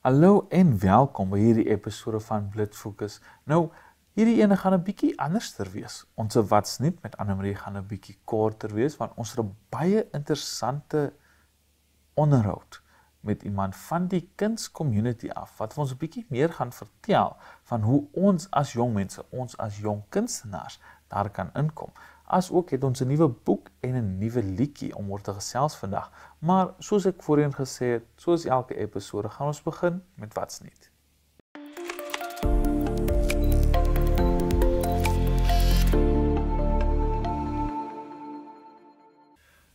Hallo en welkom by hierdie episode van Blitsfokus. Nou, hierdie ene gaan 'n bietjie anderster wees. Ons wat's nie met Annemarie gaan 'n bietjie korter wees want ons het 'n baie interessante onderhoud met iemand van die kunscommunity af wat ons 'n bietjie meer gaan vertel van hoe ons as jong mense, ons as jong kunstenaars daar kan inkom. As ook het ons 'n nuwe boek en 'n nuwe liedjie om oor te gesels vandag. Maar soos ek voorheen gesê het, soos elke episode gaan ons begin met wat's nuut.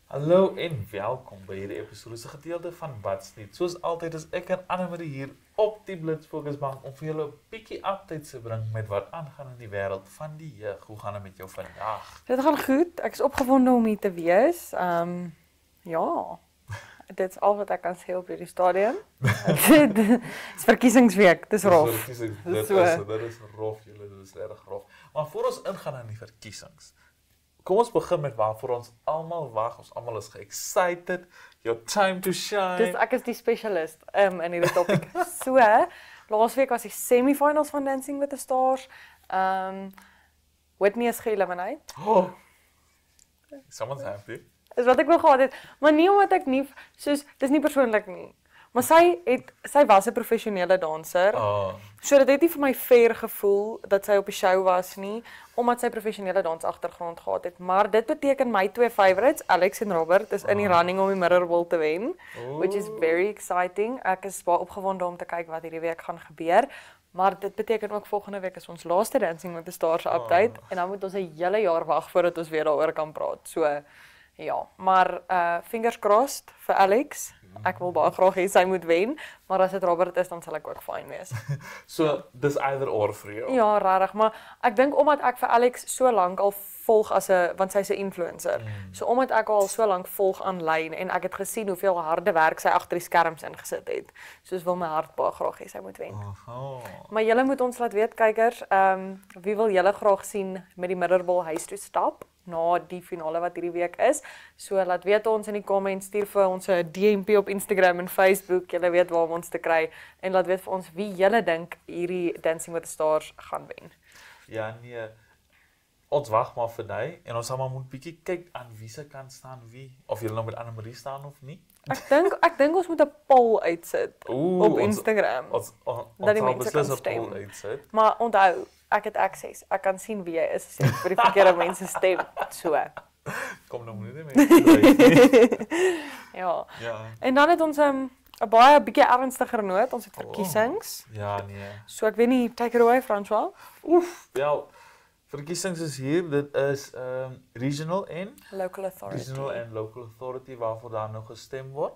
Hallo en welkom by hierdie episode se gedeelte van wat's nuut. Soos altyd is ek en Annemarie hier op die Blitsfokusbank om vir julle 'n bietjie updates te bring met wat aangaan in die wêreld van die jeug. Hoe gaan dit met jou vandag? Dit gaan goed. Ek is opgewonde om hier te wees. Ja. Dit is al wat ek kan sê op hierdie stadium. Dit is verkiesingsweek. Dis rof. Dit is rof, julle, dit is regtig rof. Maar voor ons ingaan in die verkiesings, kom ons begin met waarvoor ons almal wag. Ons almal is excited. Your time to shine. Dus ek is die spesialist in hierdie topik. So, laasweek was die semifinals van Dancing with the Stars. Whitney is geëlimineer. Oh. Someone's happy. Is wat ek wou gehad het, maar nie omdat ek nie soos dis nie persoonlik nie. Maar sy was 'n professionele danser. Oh. So dit het nie vir my fair gevoel dat sy op die show was nie, omdat sy professionele dansagtergrond gehad het. Maar dit beteken my twee favorites, Alex en Robert, is in die running om die Mirrorball te wen, which is very exciting. Ek is baie opgewonde om te kyk wat hierdie week gaan gebeur. Maar dit beteken ook volgende week is ons laaste Dancing with the Stars update en dan moet ons 'n hele jaar wag voordat ons weer daaroor kan praat. So ja, maar fingers crossed vir Alex. Ek wil baie graag hê sy moet wen, maar as dit Robert is, dan sal ek ook fyn wees. So, dis either or vir jou. Ja, regtig, maar ek dink omdat ek vir Alex so lank al volg want sy's 'n influencer. So omdat ek al so lank volg aanlyn en ek het gesien hoeveel harde werk sy agter die skerms ingesit het. Soos wil my hart baie graag hê sy moet wen. Maar julle moet ons laat weet, kykers, wie wil julle graag sien met die Mirrorball huis toe stap na die finale wat hierdie week is. So laat weet ons in die comments, stuur vir ons 'n DMP op Instagram en Facebook. Julle weet waar om ons te kry en laat weet vir ons wie julle dink hierdie Dancing with the Stars gaan wen. Ja, nee. Ons wag maar vir die en ons sal maar moet bietjie kyk aan wie se kant staan wie, of julle nou met Annemarie staan of nie. Ek dink ons moet 'n poll uitsit op Instagram. Ons dat die sal mense kan beslis 'n stem. poll uitsit. Maar onthou, ek het access. Ek kan sien wie jy is as jy vir die verkeerde mense stem. So. Kom nou nie mense. Ja. Ja. En dan het ons 'n baie bietjie ernstiger noot. Ons het verkiesings. Ja, nee. So ek weet nie, take it away, François. Wel, verkiesings is hier. Dit is regional en Local authority waarvoor daar nou gestem word.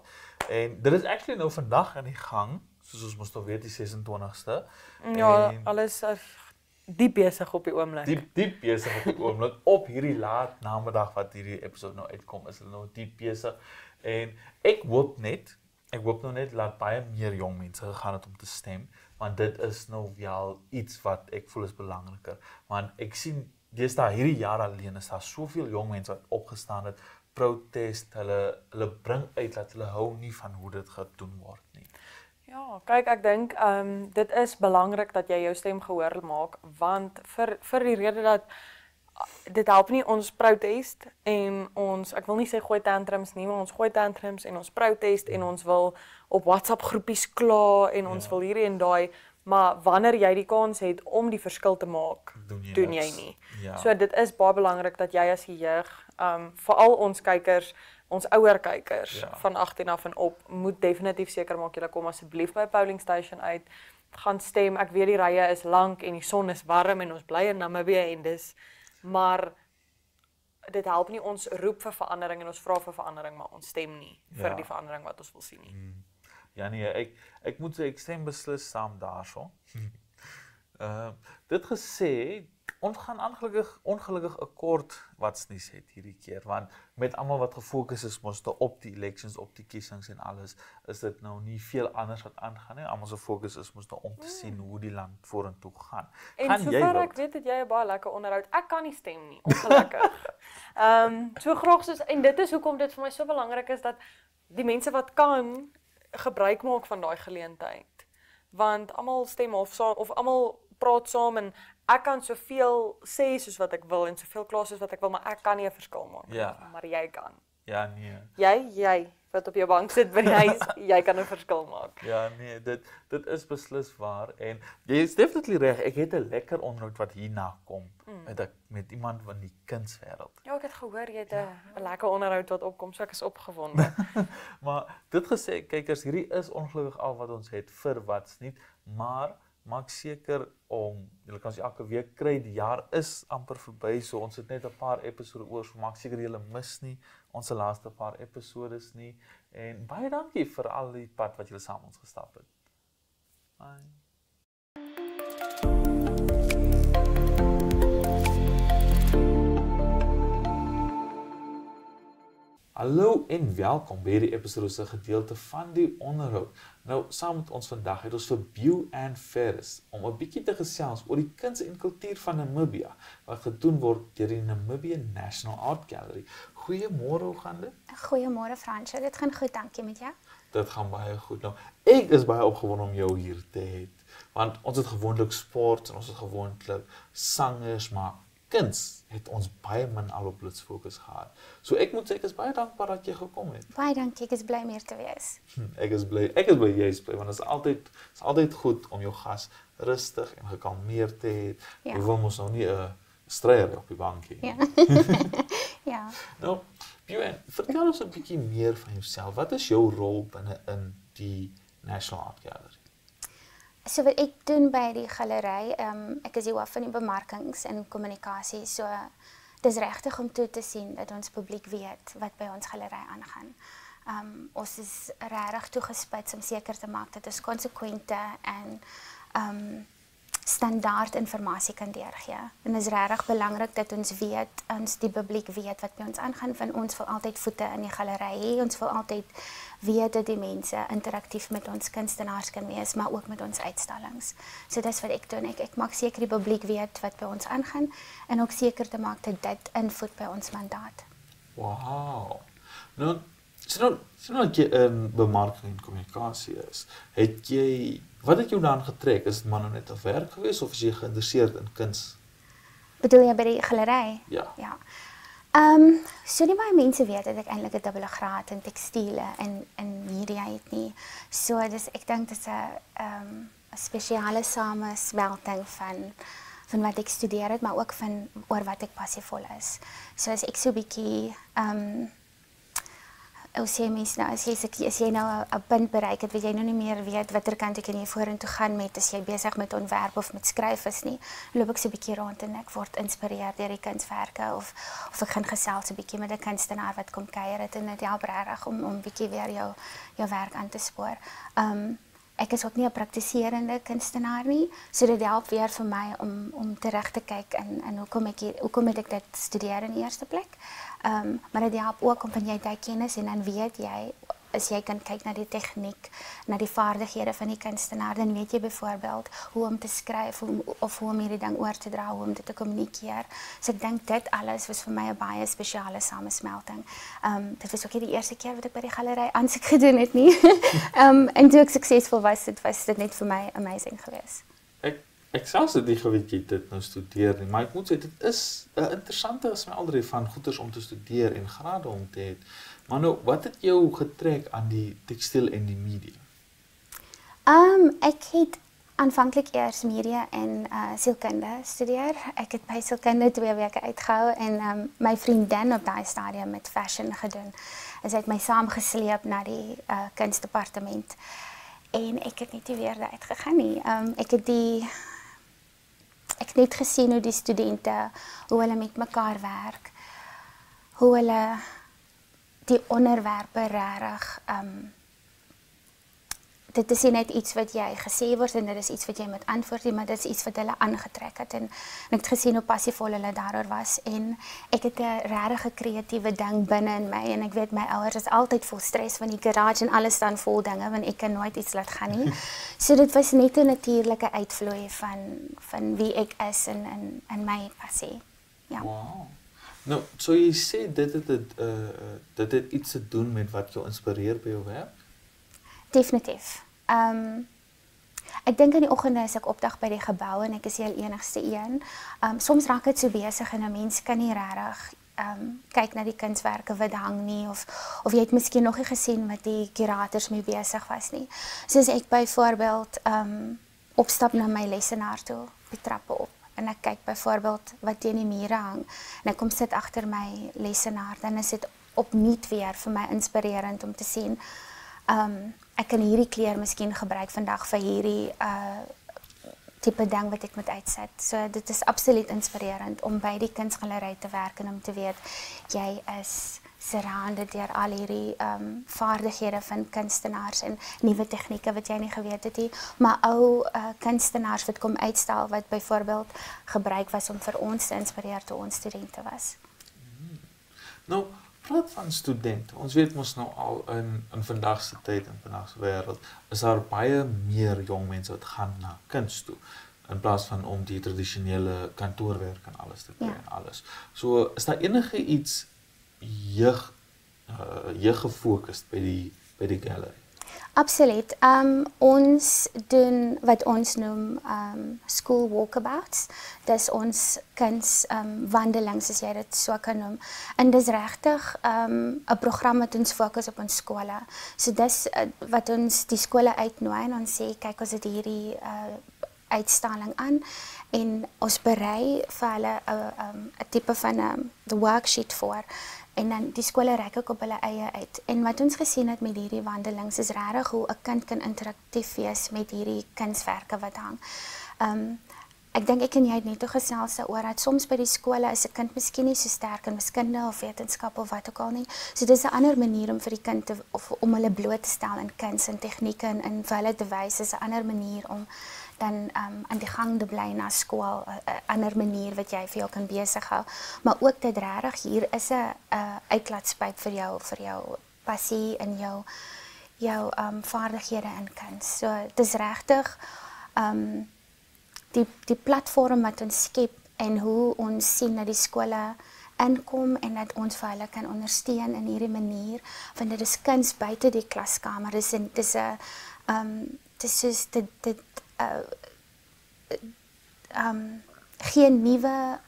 En dit is actually nou vandag aan die gang, soos ons mos nou weet die 26ste. Ja, en alles diep besig op die oomblik. Diep besig op die oomblik. Op hierdie laat namiddag wat hierdie episode nou uitkom, is hulle nou diep besig. En ek hoop nou net laat baie meer jong mense gegaan het om te stem, want dit is nou wel iets wat ek voel is belangriker. Want ek sien deesdae hierdie jaar alleen is daar soveel jong mense wat opgestaan het, protest, hulle bring uit dat hulle hou nie van hoe dit gedoen word nie. Ja, kyk, ek dink dit is belangrik dat jy jou stem gehoor maak, want vir die rede dat dit help nie ons protest en ek wil nie sê gooi tantrums nie, maar ons gooi tantrums en ons protest en ons wil op WhatsApp groepies kla en ons wil hierdie en daai, maar wanneer jy die kans het om die verskil te maak, doen jy nie. Ja. So dit is baie belangrik dat jy as die jeug, veral ons kykers, ons ouer kykers van 18 af en op, moet definitief seker maak julle kom asseblief by polling station uit, gaan stem. Ek weet die rye is lank en die son is warm en ons bly in Namibië en maar dit help nie, ons roep vir verandering en ons vra vir verandering, maar ons stem nie vir die verandering wat ons wil sien nie. Ja nee, ek moet sê ek stem beslis saam daarso. Dit gesê, ons gaan ongelukkig 'n kort wat's nuus het hierdie keer, want met almal wat gefokus is mos op die elections, op die kiesings en alles, is dit nou nie veel anders wat aangaan nie. Almal se fokus is mos om te sien hoe die land vorentoe gaan. En sover ek weet het jy 'n baie lekker onderhoud. Ek kan nie stem nie, ongelukkig. So graag soos, en dit is hoekom dit vir my so belangrik is dat die mense wat kan gebruik maak van daai geleentheid. want almal stem of almal praat saam en ek kan soveel sê soos wat ek wil en soveel klaar soos wat ek wil, maar ek kan nie 'n verskil maak nie, Ja. maar jy kan. Ja, nee. Jy wat op jou bank sit by die huis, jy kan 'n verskil maak. Ja, nee, dit is beslis waar en jy is definitely reg. Ek het 'n lekker onderhoud wat hierna kom met iemand van die kunswêreld. Ja, ek het gehoor jy het 'n lekker onderhoud wat opkom, so ek is opgewonde. Maar dit gesê, kykers, hierdie is ongelukkig al wat ons het vir Wat's Nuut, maar maak seker om, julle kan ons elke week kry, die jaar is amper verby, so ons het net 'n paar episode oor, so maak seker julle mis nie ons laaste paar episodes nie, en baie dankie vir al die pad wat julle saam met ons gestap het. Bye. Hallo en welkom by hierdie episode se gedeelte van die onderhoud. Nou, saam met ons vandag het ons vir Bew Ann Ferris om 'n bietjie te gesels oor die kuns en kultuur van Namibia wat gedoen word deur die Namibian National Art Gallery. Goeiemôre, hoe gaan dit? Goeiemôre Fransjo, dit gaan goed, dankie met jou. Dit gaan baie goed. Nou, ek is baie opgewonde om jou hier te hê, want ons het gewoonlik sport en ons het gewoonlik sangers, maar kuns het ons baie min al op Blitz Fokus gehad. So ek moet sê ek is baie dankbaar dat jy gekom het. Baie dankie, ek is bly om hier te wees. Ek is bly jy is bly, want dit is altyd goed om jou gas rustig en gekalmeerd te hê. Ja. Jy wil mos nou nie 'n stryer op die bank hê. Ja. Ja. Nou, Bew Ann, vertel ons 'n bietjie meer van jouself. Wat is jou rol binne in die National Art Gallery? So wat ek doen by die galery, ek is die hoof van die bemarkings en kommunikasie, so dis regtig om toe te sien dat ons publiek weet wat by ons galery aangaan. Ons is regtig toegespits om seker te maak dat ons konsekwente en standaard inligting kan deurgee. En dit is regtig belangrik dat ons weet, die publiek weet wat by ons aangaan, van ons wil altyd voete in die galery hê. Ons wil altyd weet dat die mense interaktief met ons kunstenaars kan wees, maar ook met ons uitstallings. So dis wat ek doen. Ek maak seker die publiek weet wat by ons aangaan en ook seker te maak dat dit invloed by ons mandaat. Wow. Nou, so dat jy in bemarking en kommunikasie is, wat het jou dan getrek? Is dit maar nou net 'n werk gewees of is jy geïnteresseerd in kuns? Bedoel jy by die galery? Ja. Ja. So nie baie mense weet dat ek eintlik 'n dubbele graad in tekstiele en media het nie. So ek dink dit is 'n spesiale samesmelting van wat ek studeer het, maar ook van oor wat ek passievol is. So as ek so 'n bietjie as jy nou 'n punt bereik het, wat jy nou nie meer weet watter kant ek jy vorentoe gaan met, as jy besig met ontwerp of met skryf is nie, loop ek so 'n bietjie rond en ek word geïnspireer deur die kunswerke of ek gaan gesels 'n bietjie met 'n kunstenaar wat kom kuier het en dit help regtig om bietjie weer jou werk aan te spoor. Ek is ook nie 'n praktiserende kunstenaar nie, so dit help weer vir my om terug te kyk en hoekom het ek dit studeer in die eerste plek. Maar dit help ook om van jy daai kennis en dan weet jy, as jy kan kyk na die tegniek, na die vaardighede van die kunstenaar, dan weet jy byvoorbeeld hoe om te skryf of hoe om hierdie ding oor te dra, hoe om dit te kommunikeer. So ek dink dit alles was vir my 'n baie spesiale samesmelting. Dit was ook nie die eerste keer wat ek by die galery aansoek gedoen het nie. En toe ek suksesvol was dit net vir my amazing geweest. Ek selfs het nie geweet jy dit nou studeer nie, maar ek moet sê dit is 'n interessante smeldry van goeders om te studeer en grade om te hê. Maar nou, wat het jou getrek aan die tekstiel en die media? Ek het aanvanklik eers media en sielkunde studeer. Ek het by sielkunde 2 weke uitgehou en my vriendin op daai stadium met fashion gedoen. Sy het my saamgesleep na die kunsdepartement en ek het nie weer daar uitgegaan nie. Ek het net gesien hoe die studente, hoe hulle met mekaar werk, hoe hulle die onderwerpe regtig dit is nie net iets wat jy gesê word en dit is iets wat jy moet antwoord nie, maar dit is iets wat hulle aangetrek het en ek het gesien hoe passievol hulle daaroor was en ek het 'n regtig kreatiewe ding binne in my en ek weet my ouers is altyd vol stres van die garage en alles staan vol dinge want ek kan nooit iets laat gaan nie. So dit was net 'n natuurlike uitvloei van wie ek is en my passie. Ja. Wow. Nou, so jy sê dit het iets te doen met wat jou inspireer by jou werk? Definitief. Ek dink in die oggende as ek opdag by die gebou en ek is die enigste een. Soms raak dit so besig en 'n mens kan nie regtig kyk na die kunswerke wat hang nie of jy het miskien nog nie gesien wat die kurators mee besig was nie. Soos ek byvoorbeeld opstap na my lesenaar toe, die trappe op en ek kyk byvoorbeeld wat teen die mure hang en ek kom sit agter my lesenaar, dan is dit opnuut weer vir my inspirerend om te sien ek kan hierdie kleur miskien gebruik vandag vir hierdie tipe ding wat ek moet uitset. So dit is absoluut inspirerend om by die kunsgalery te werk en om te weet jy is surrounded deur al hierdie vaardighede van kunstenaars en nuwe tegnieke wat jy nie geweet het nie, maar ou kunstenaars wat kom uitstel wat byvoorbeeld gebruik was om vir ons te inspireer toe ons studente was. Nou, praat van studente. Ons weet mos nou al in vandag se tyd en vandag se wêreld is daar baie meer jong mense wat gaan na kuns toe in plaas van om die tradisionele kantoorwerk en alles te kry en alles. So is daar enige iets jeug gefokus by die gallery? Absoluut. Ons doen wat ons noem school walkabouts. Dis ons kuns wandelings as jy dit so kan noem. En dis regtig 'n program wat ons fokus op ons skole. So dis wat ons die skole uitnooi en ons sê kyk ons het hierdie uitstalling aan en ons berei vir hulle 'n tipe van the worksheet voor. En dan die skole reik ook op hulle eie uit. En wat ons gesien het met hierdie wandelings is regtig hoe 'n kind kan interaktief wees met hierdie kunswerke wat hang. Ek dink ek en jy het net gesels daaroor dat soms by die skole is 'n kind miskien nie so sterk in wiskunde of wetenskap of wat ook al nie. So dis 'n ander manier om vir die kind om hulle bloot te stel in kuns en tegnieke en vir hulle te wys is 'n ander manier om dan aan die gang te bly na skool, 'n ander manier wat jy vir jou kan besig hou. Maar ook dit regtig hier is 'n uitlaatspyp vir jou passie en jou vaardighede in kuns. So dis regtig die platform wat ons skep en hoe ons sien dat die skole inkom en dat ons vir hulle kan ondersteun in hierdie manier, want dit is kuns buite die klaskamer.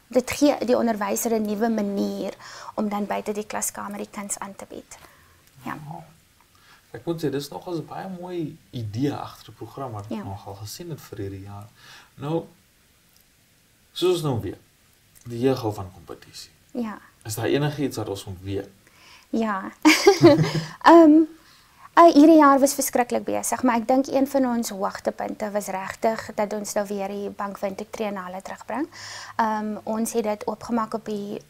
Dit gee die onderwyser 'n nuwe manier om dan buite die klaskamer die kuns aan te bied. Ja. Ek moet sê dis nogals 'n baie mooi idee agter die program wat ek nogal gesien het vir hierdie jaar. Nou soos nou weer die jeug hou van kompetisie. Ja. Is daar enigiets wat ons moet weet? Ja. Hierdie jaar was verskriklik besig, maar ek dink een van ons hoogtepunte was regtig dat ons nou weer die Bankwindhoek Triennale terugbring. Ons het dit oopgemaak op die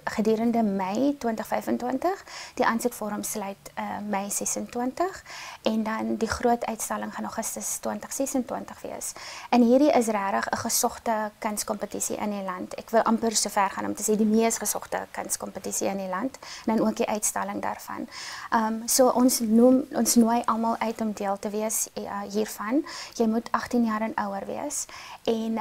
gedurende Mei 2025. Die aansoekvorm sluit Mei 26 en dan die groot uitstalling gaan Augustus 2026 wees. En hierdie is regtig 'n gesogte kunskompetisie in die land. Ek wil amper so ver gaan om te sê die mees gesogte kunskompetisie in die land en dan ook die uitstalling daarvan. So ons nooi almal uit om deel te wees hiervan. Jy moet 18 jaar en ouer wees en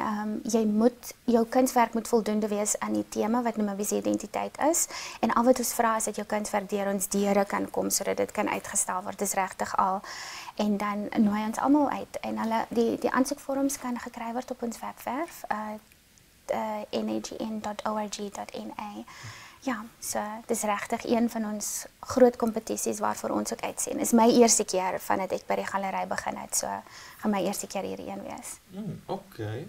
jou kunswerk moet voldoende wees aan die tema wat noem wie identiteit is en al wat ons vra is dat jou kunswerk deur ons deure kan kom sodat dit kan uitgestel word. Dis regtig al en dan nooi ons almal uit en hulle die aansoekvorms kan gekry word op ons webwerf nagn.org.na. Ja, so dis regtig een van ons groot kompetisies waarvoor ons ook uitsien. Is my eerste keer vandat ek by die galery begin het, so gaan my eerste keer hierdie een wees. Okay.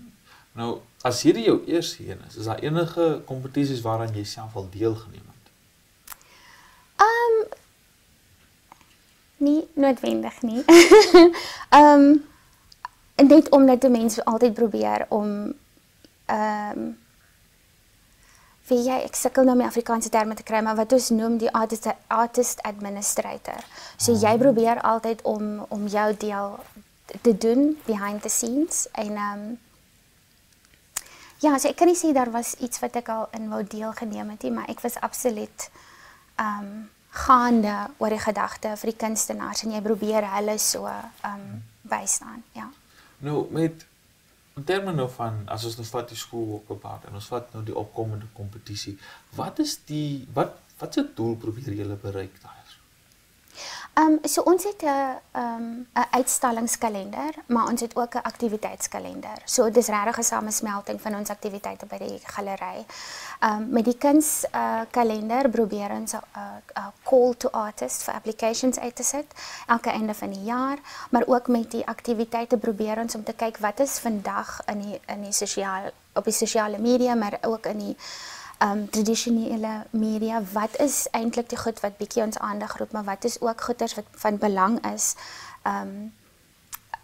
Nou, as hierdie jou eerste een is daar enige kompetisies waaraan jy self al deelgeneem het? Nie noodwendig nie. Net omdat die mense altyd probeer om weet jy, ek sukkel nou met Afrikaanse terme te kry, maar wat ons noem die artist administrator. So jy probeer altyd om jou deel te doen behind the scenes en ja, so ek kan nie sê daar was iets wat ek al in wou deelgeneem het nie, maar ek was absoluut gaande oor die gedagte vir die kunstenaars en jy probeer hulle so bystaan, ja. Nou, in terme nou van, as ons nou vat die school walkabout en ons vat nou die opkomende kompetisie, wat se doel probeer julle bereik daar? So ons het 'n uitstallingskalender, maar ons het ook 'n aktiwiteitskalender. So dis regtig 'n samesmelting van ons aktiwiteite by die galery. Met die kunskalender probeer ons 'n call to artists vir applications uit te sit elke einde van die jaar, maar ook met die aktiwiteite probeer ons om te kyk wat is vandag op die sosiale media, maar ook in die tradisionele media, wat is eintlik die goed wat bietjie ons aandag roep, maar wat is ook goeders wat van belang is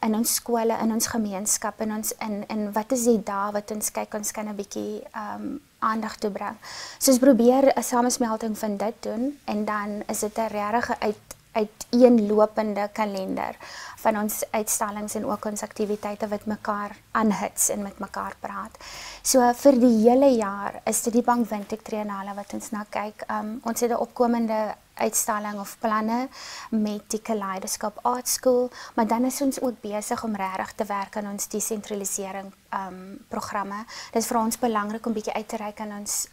in ons skole, in ons gemeenskap, en wat is die dae wat ons kyk, ons kan 'n bietjie aandag toebring. So ons probeer 'n samesmelting van dit doen, en dan is dit 'n regtig uiteenlopende kalender van ons uitstallings en ook ons aktiwiteite wat mekaar aanhits en met mekaar praat. So vir die hele jaar is dit die Bank Windhoek Triennale wat ons na kyk. Ons het 'n opkomende uitstalling of planne met die Kaleidoscope Art School, maar dan is ons ook besig om regtig te werk aan ons desentralisering programme. Dit is vir ons belangrik om bietjie uit te reik aan ons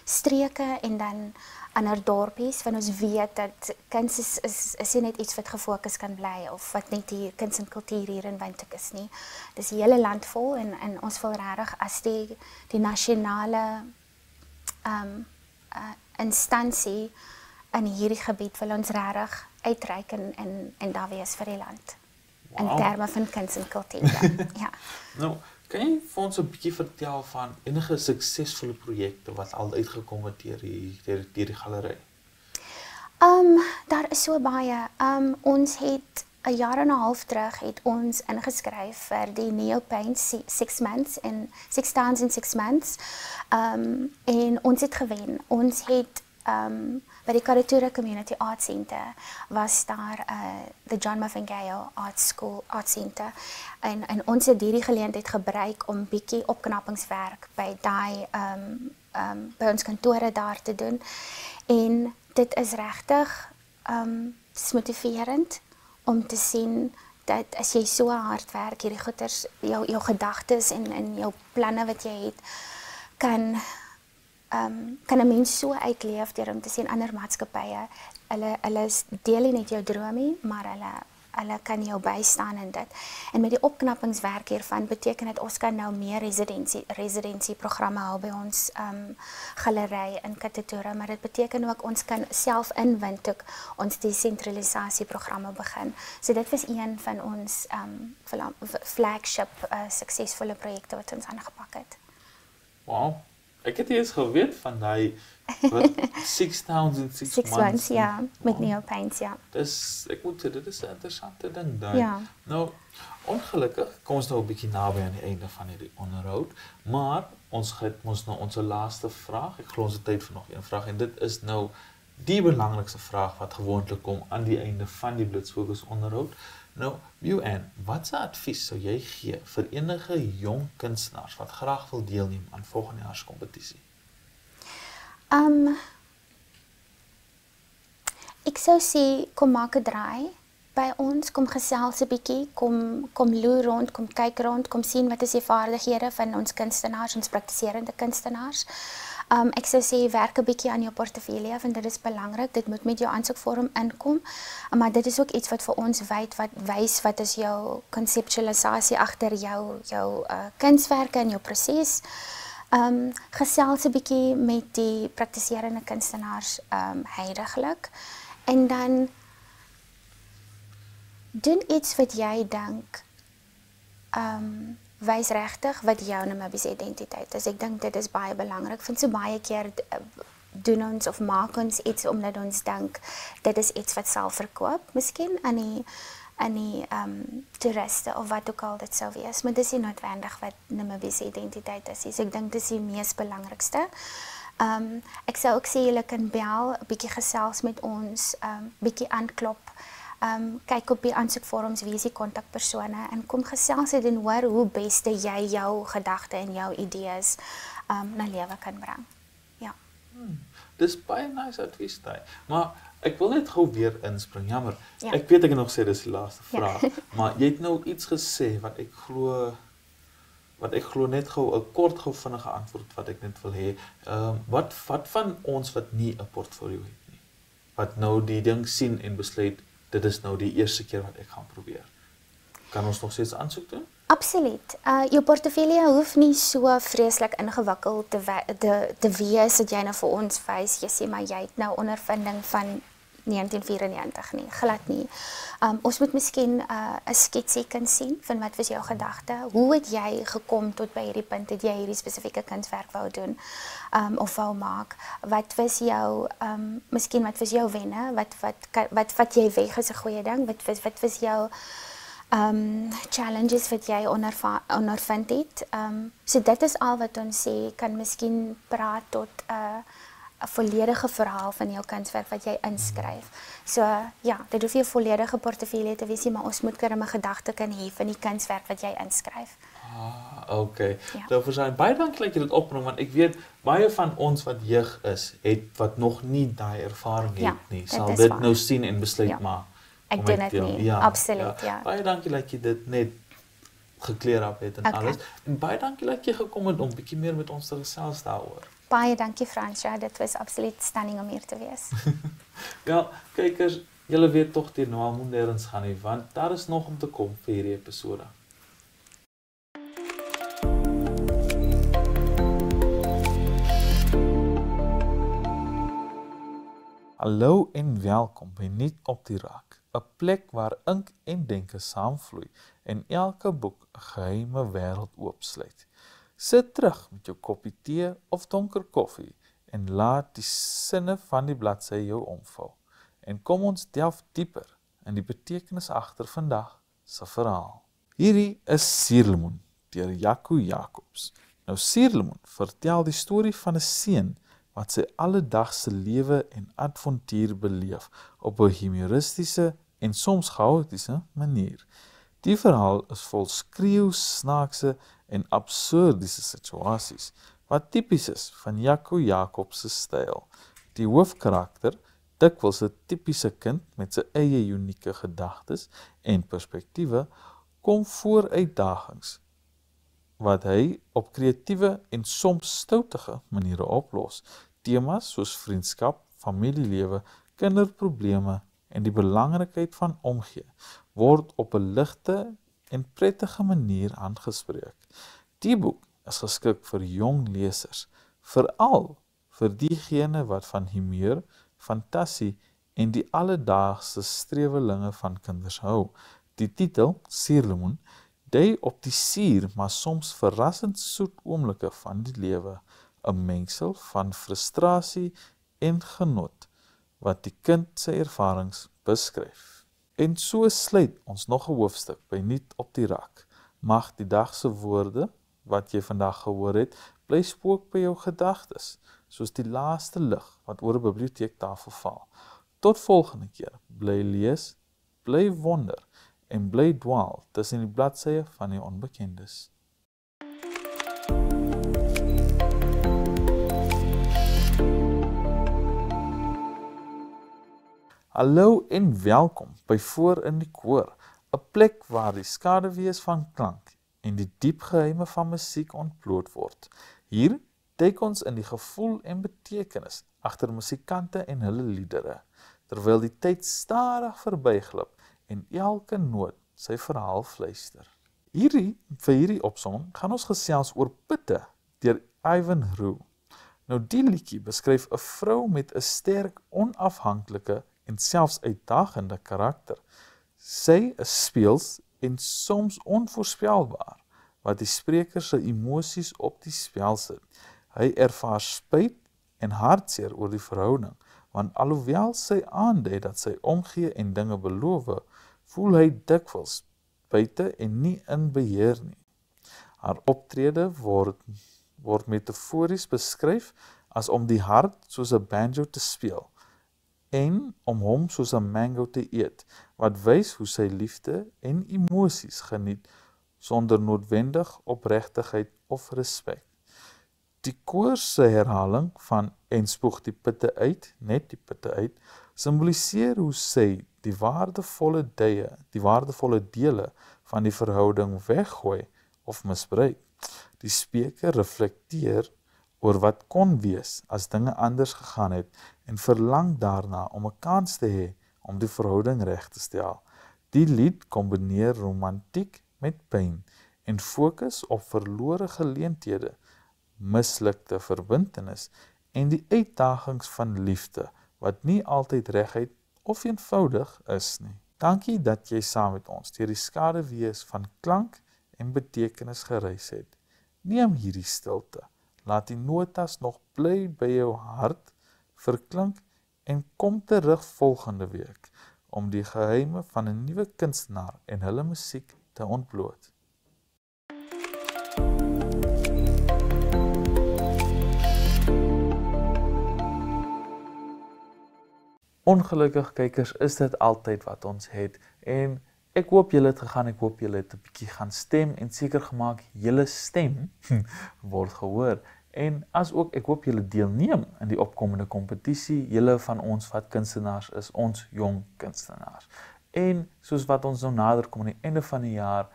streke en dan ander dorpies, want ons weet dat kuns is nie net iets wat gefokus kan bly of wat net die kuns en kultuur hier in Windhoek is nie. Dis die hele land vol, en ons wil regtig as die nasionale instansie in hierdie gebied wil ons regtig uitreik en daar wees vir die land. In terme van kuns en kultuur. Ja. Nou, kan jy vir ons 'n bietjie vertel van enige suksesvolle projekte wat al uitgekom het deur die galery? Daar is so baie. Ons het 'n jaar en 'n half terug het ons ingeskryf vir die Neopaint 6 months in 6 towns in 6 months. En ons het gewen. Ons het by die Karatura Community Art Center was daar the John Mafengeo Art Center, en ons het hierdie geleentheid gebruik om bietjie opknappingswerk by by ons kantore daar te doen, en dit is regtig motiverend om te sien dat as jy so hard werk, hierdie goeters, jou gedagtes en jou planne wat jy het, kan 'n mens so uitleef deur om te sien ander maatskappye, hulle deel nie net jou drome, maar hulle kan jou bystaan in dit. En met die opknappingswerk hiervan beteken dit ons kan nou meer residensieprogramme hou by ons galery in Katatura, maar dit beteken ook ons kan self in Windhoek ons desentralisasieprogramme begin. So dit was een van ons flagship suksesvolle projekte wat ons aangepak het. Wow. Ek het eers geweet van daai 6 towns in 6 months. Ja, met Neopaint, ja. Ek moet sê, dit is 'n interessante ding daai. Ja. Nou, ongelukkig kom ons nou 'n bietjie naby aan die einde van hierdie onderhoud, maar ons het nou ons laaste vraag. Ek glo ons het tyd vir nog een vraag, en dit is nou die belangrikste vraag wat gewoonlik kom aan die einde van die Blitsfokus onderhoud. Nou, Joanne, watse advies sou jy gee vir enige jong kunstenaars wat graag wil deelneem aan volgende jaar se kompetisie? Ek sou sê, kom maak 'n draai by ons, kom gesels 'n bietjie, kom loer rond, kom kyk rond, kom sien wat is die vaardighede van ons kunstenaars, ons praktiserende kunstenaars. Ek sou sê, werk 'n bietjie aan jou portefeulje, want dit is belangrik, dit moet met jou aansoekvorm inkom, maar dit is ook iets wat vir ons wys wat is jou konseptualisasie agter jou kunswerke en jou proses. Gesels 'n bietjie met die praktiserende kunstenaars heidaglik, en dan doen iets wat jy dink wys regtig wat jou Namibiese identiteit is. Ek dink dit is baie belangrik. Ek vind so baie keer doen ons of maak ons iets omdat ons dink dit is iets wat sal verkoop, miskien aan die toeriste of wat ook al dit sou wees, maar dis nie noodwendig wat Namibiese identiteit is. So ek dink dis die mees belangrikste. Ek sou ook sê julle kan bel, 'n bietjie gesels met ons, bietjie aanklop. Kyk op die aansoekvorms, wie is die kontakpersone, en kom gesels en hoor hoe beste jy jou gedagte en jou idees na lewe kan bring. Ja. Dis baie nice advies daai. Maar ek wil net gou weer inspring. Jammer. Ja. Ek weet ek nog sê dis die laaste vraag, maar jy het nou iets gesê wat ek glo net gou 'n kort gou vinnige antwoord wat ek net wil hê. Wat van ons wat nie 'n portfolio het nie? wat nou die ding sien en besluit, dit is nou die eerste keer wat ek gaan probeer. Kan ons nog steeds aansoek doen? Absoluut. Jou portefeulje hoef nie so vreeslik ingewikkeld te wees dat jy nou vir ons wys, jy sê maar jy het nou ondervinding van 1994 nie, glad nie. Ons moet miskien 'n sketsie kan sien van wat was jou gedagte? Hoe het jy gekom tot by hierdie punt dat jy hierdie spesifieke kunswerk wou doen of wou maak? Wat was jou miskien wat was jou wenne? Wat jy weg is 'n goeie ding? Wat was jou challenges wat jy ondervind het? So dit is al wat ons sê, kan miskien praat tot 'n volledige verhaal van jou kunswerk wat jy inskryf. So ja, dit hoef nie 'n volledige portefeulje te wees nie, maar ons moet kerm 'n gedagte kan hê van die kunswerk wat jy inskryf. Okay. Ja. Nou vir baie dankie dat jy dit opbring, want ek weet baie van ons wat jeug is, wat nog nie daai ervaring het nie, sal dit nou sien en besluit maar. Ek doen dit nie, absoluut, ja. Baie dankie dat jy dit net gekleer het en alles. En baie dankie dat jy gekom het om bietjie meer met ons te gesels daaroor. Baie dankie Fransja, dit was absoluut stunning om hier te wees. Ja, kykers, julle weet tog die nou moet nêrens gaan nie, want daar is nog om te kom vir hierdie episode. Hallo en welkom by Nuut op die Rak, 'n plek waar ink en denke saamvloei en elke boek 'n geheime wêreld oopsluit. Sit terug met jou koppie tee of donker koffie en laat die sinne van die bladsy jou omvou. En kom ons delf dieper in die betekenis agter vandag se verhaal. Hierdie is Suurlemoen deur Jaco Jacobs. Nou Suurlemoen vertel die storie van 'n seun wat sy alledagse lewe en avontuur beleef op 'n humoristiese en soms chaotiese manier. Die verhaal is vol skreeu, snaakse en absurdiese situasies, wat tipies is van Jaco Jacobs se styl. Die hoofkarakter, dikwels 'n tipiese kind met sy eie unieke gedagtes en perspektiewe, kom voor uitdagings wat hy op kreatiewe en soms stoutige maniere oplos. Temas soos vriendskap, familielewe, kinderprobleme en die belangrikheid van omgee word op 'n ligte en prettige manier aangespreek. Die boek is geskik vir jong lesers, veral vir diegene wat van humeur, fantasie en die alledaagse strewelinge van kinders hou. Die titel, Suurlemoen, dui op die suur, maar soms verrassend soet oomblikke van die lewe, 'n mengsel van frustrasie en genot wat die kind sy ervarings beskryf. En so sluit ons nog 'n hoofstuk by Nuut op die Rak. Mag die dag se woorde wat jy vandag gehoor het, bly spook by jou gedagtes, soos die laaste lig wat oor 'n biblioteektafel val. Tot volgende keer, bly lees, bly wonder en bly dwaal tussen die bladsye van die onbekendes. Hallo en welkom by Voor in die Koor, 'n plek waar die skaduwees van klank en die diep geheime van musiek ontbloot word. Hier duik ons in die gevoel en betekenis agter musikante en hulle liedere, terwyl die tyd stadig verbyglip en elke noot sy verhaal fluister. Vir hierdie opsomming gaan ons gesels oor Pitte deur Ivan Roux. Nou die liedjie beskryf 'n vrou met 'n sterk, onafhanklike en selfs uitdagende karakter. Sy is speels en soms onvoorspelbaar, wat die spreker se emosies op die spel sit. Hy ervaar spyt en hartseer oor die verhouding, want alhoewel sy aandui dat sy omgee en dinge beloof, voel hy dikwels buite en nie in beheer nie. Haar optrede word metafories beskryf as om die hart soos 'n banjo te speel en om hom soos 'n mango te eet, wat wys hoe sy liefde en emosies geniet sonder noodwendig opregtigheid of respek. Die koor se herhaling van "en spoeg die pitte uit", net die pitte uit, simboliseer hoe sy die waardevolle dele van die verhouding weggooi of misbruik. Die spreker reflekteer oor wat kon wees as dinge anders gegaan het en verlang daarna om 'n kans te hê om die verhouding reg te stel. Die lied kombineer romantiek met pyn en fokus op verlore geleenthede, mislukte verbintenis en die uitdagings van liefde wat nie altyd reguit of eenvoudig is nie. Dankie dat jy saam met ons deur die skaduwees van klank en betekenis gereis het. Neem hierdie stilte, laat die notas nog bly by jou hart verklink en kom terug volgende week om die geheime van 'n nuwe kunstenaar en hulle musiek te ontbloot. Ongelukkig kykers, is dit altyd wat ons het en ek hoop julle het gegaan, ek hoop julle het 'n bietjie gaan stem en seker gemaak julle stem word gehoor. En as ook, ek hoop julle deelneem in die opkomende kompetisie, julle van ons wat kunstenaars is, ons jong kunstenaars. En soos wat ons nou nader kom aan die einde van die jaar,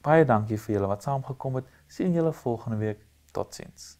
baie dankie vir julle wat saamgekom het, sien julle volgende week, totsiens.